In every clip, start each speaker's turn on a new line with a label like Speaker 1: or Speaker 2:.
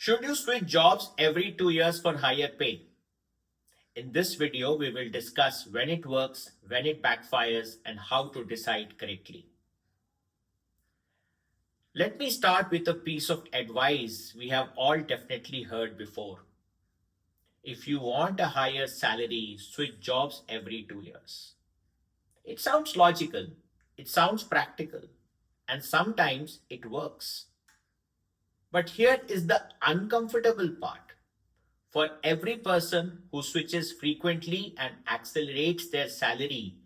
Speaker 1: Should you switch jobs every 2 years for higher pay? In this video, we will discuss when it works, when it backfires, and how to decide correctly. Let me start with a piece of advice we have all definitely heard before. If you want a higher salary, switch jobs every 2 years. It sounds logical, it sounds practical, and sometimes it works. But here is the uncomfortable part. For every person who switches frequently and accelerates their salary,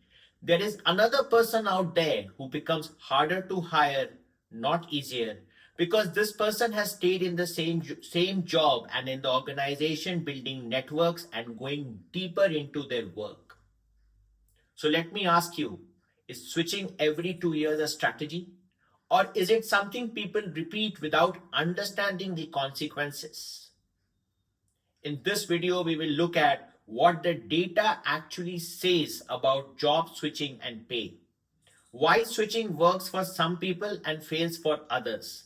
Speaker 1: there is another person out there who becomes harder to hire, not easier, because this person has stayed in the same job and in the organization building networks and going deeper into their work. So let me ask you, is switching every 2 years a strategy? Or is it something people repeat without understanding the consequences? In this video, we will look at what the data actually says about job switching and pay, why switching works for some people and fails for others,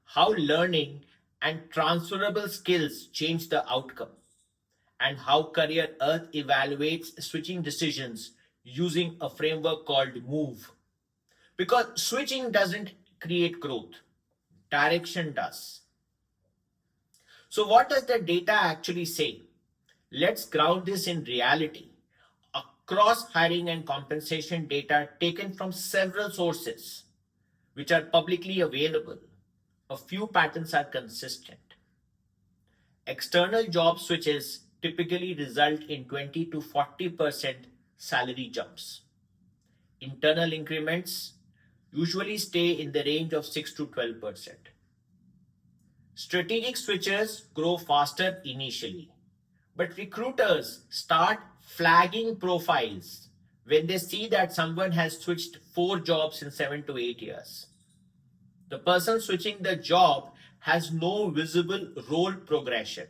Speaker 1: how learning and transferable skills change the outcome, and how Career Arth evaluates switching decisions using a framework called MOVE. Because switching doesn't create growth, direction does. So, what does the data actually say? Let's ground this in reality. Across hiring and compensation data taken from several sources, which are publicly available, a few patterns are consistent. External job switches typically result in 20 to 40% salary jumps. Internal increments usually stay in the range of 6 to 12%. Strategic switchers grow faster initially, but recruiters start flagging profiles when they see that someone has switched 4 jobs in 7 to 8 years. The person switching the job has no visible role progression.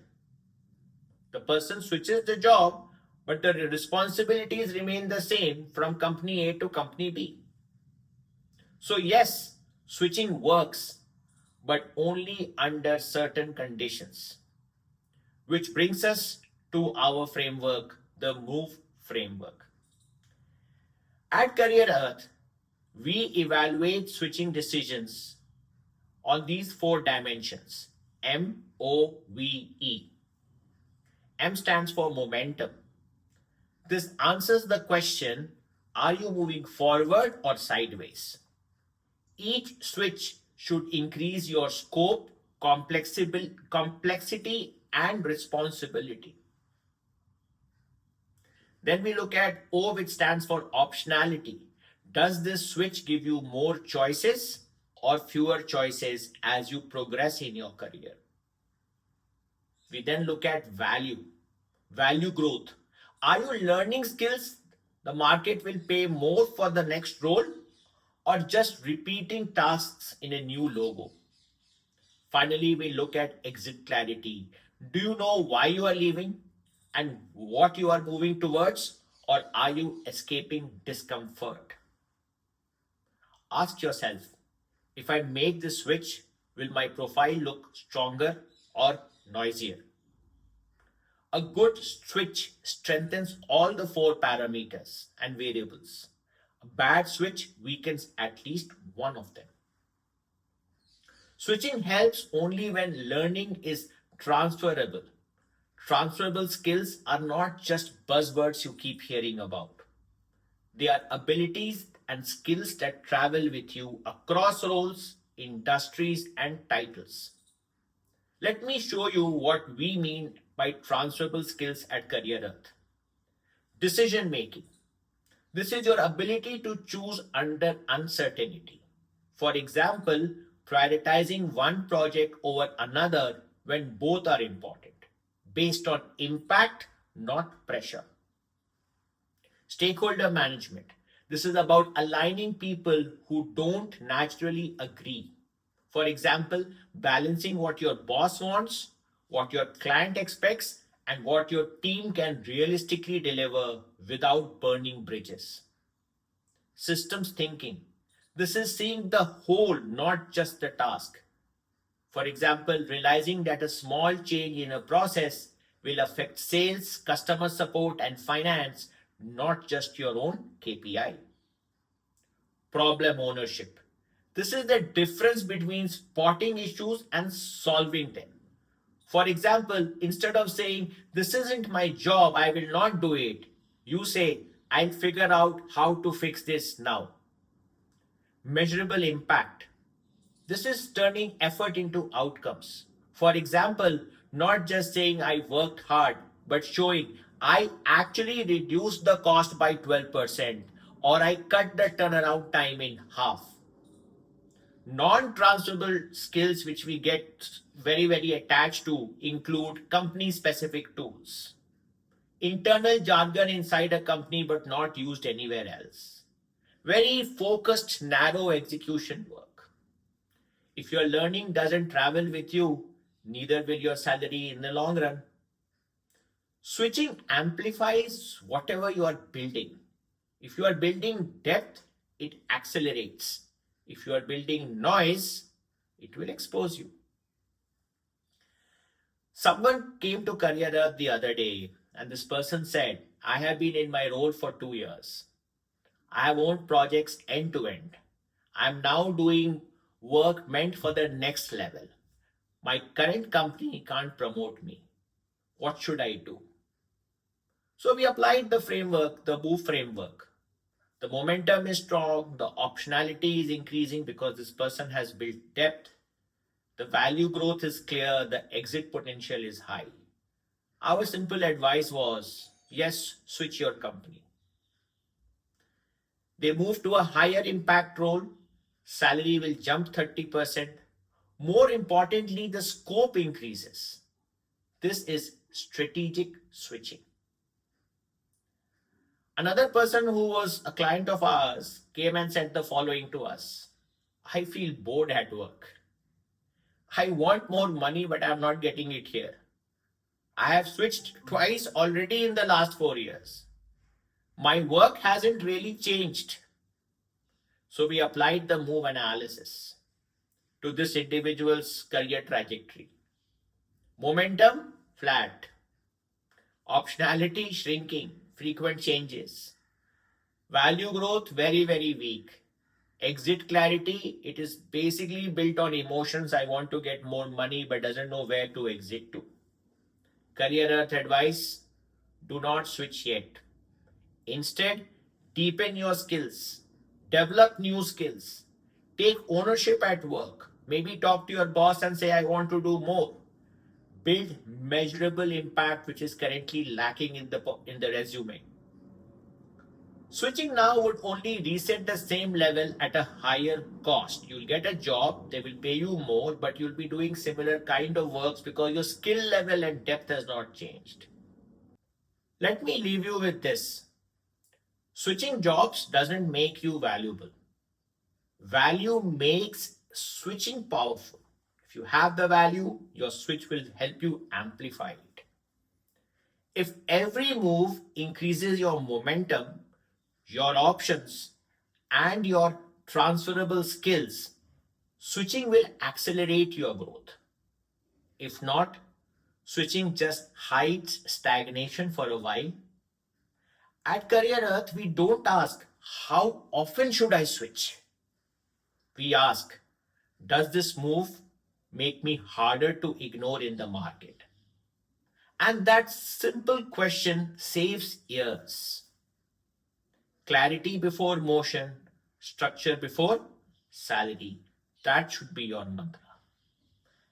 Speaker 1: The person switches the job, but the responsibilities remain the same from company A to company B. So, yes, switching works, but only under certain conditions. Which brings us to our framework, the MOVE framework. At Career Arth, we evaluate switching decisions on these 4 dimensions: MOVE. M stands for momentum. This answers the question, are you moving forward or sideways? Each switch should increase your scope, complexity, and responsibility. Then we look at O, which stands for optionality. Does this switch give you more choices or fewer choices as you progress in your career? We then look at value growth. Are you learning skills the market will pay more for the next role, or just repeating tasks in a new logo? Finally, we look at exit clarity. Do you know why you are leaving and what you are moving towards, or are you escaping discomfort? Ask yourself, if I make this switch, will my profile look stronger or noisier? A good switch strengthens all the 4 parameters and variables. A bad switch weakens at least one of them. Switching helps only when learning is transferable. Transferable skills are not just buzzwords you keep hearing about. They are abilities and skills that travel with you across roles, industries, and titles. Let me show you what we mean by transferable skills at Career Arth. Decision making. This is your ability to choose under uncertainty. For example, prioritizing one project over another when both are important, based on impact, not pressure. Stakeholder management. This is about aligning people who don't naturally agree. For example, balancing what your boss wants, what your client expects, and what your team can realistically deliver without burning bridges. Systems thinking. This is seeing the whole, not just the task. For example, realizing that a small change in a process will affect sales, customer support, and finance, not just your own KPI. Problem ownership. This is the difference between spotting issues and solving them. For example, instead of saying, "This isn't my job, I will not do it," you say, "I'll figure out how to fix this now." Measurable impact. This is turning effort into outcomes. For example, not just saying I worked hard, but showing I actually reduced the cost by 12% or I cut the turnaround time in half. Non transferable skills which we get very attached to include company specific tools, internal jargon inside a company but not used anywhere else, very focused, narrow execution work. If your learning doesn't travel with you, neither will your salary in the long run. Switching amplifies whatever you are building. If you are building depth, it accelerates. If you are building noise, it will expose you. Someone came to Career Arth the other day and this person said, "I have been in my role for 2 years. I have owned projects end to end. I am now doing work meant for the next level. My current company can't promote me. What should I do?" So we applied the framework, the MOVE framework. The momentum is strong, the optionality is increasing because this person has built depth, the value growth is clear, the exit potential is high. Our simple advice was, yes, switch your company. They move to a higher impact role, salary will jump 30%. More importantly, the scope increases. This is strategic switching. Another person who was a client of ours came and said the following to us: "I feel bored at work. I want more money, but I'm not getting it here. I have switched twice already in the last 4 years. My work hasn't really changed." So we applied the MOVE analysis to this individual's career trajectory. Momentum, flat. Optionality, shrinking, frequent changes. Value growth, very weak. Exit clarity, it is basically built on emotions. I want to get more money but doesn't know where to exit to. Career Arth advice: do not switch yet. Instead, deepen your skills, develop new skills, take ownership at work. Maybe talk to your boss and say, "I want to do more." Build measurable impact, which is currently lacking in the resume. Switching now would only reset the same level at a higher cost. You'll get a job, they will pay you more, but you'll be doing similar kind of works because your skill level and depth has not changed. Let me leave you with this. Switching jobs doesn't make you valuable. Value makes switching powerful. If you have the value, your switch will help you amplify it. If every move increases your momentum, your options, and your transferable skills, switching will accelerate your growth. If not, switching just hides stagnation for a while. At Career Arth, we don't ask, "How often should I switch?" We ask, "Does this move make me harder to ignore in the market?" And that simple question saves years. Clarity before motion, structure before salary. That should be your mantra.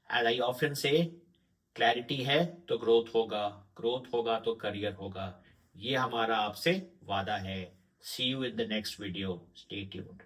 Speaker 1: As I often say, clarity है तो growth होगा तो career होगा. ये हमारा आपसे वादा है. See you in the next video. Stay tuned.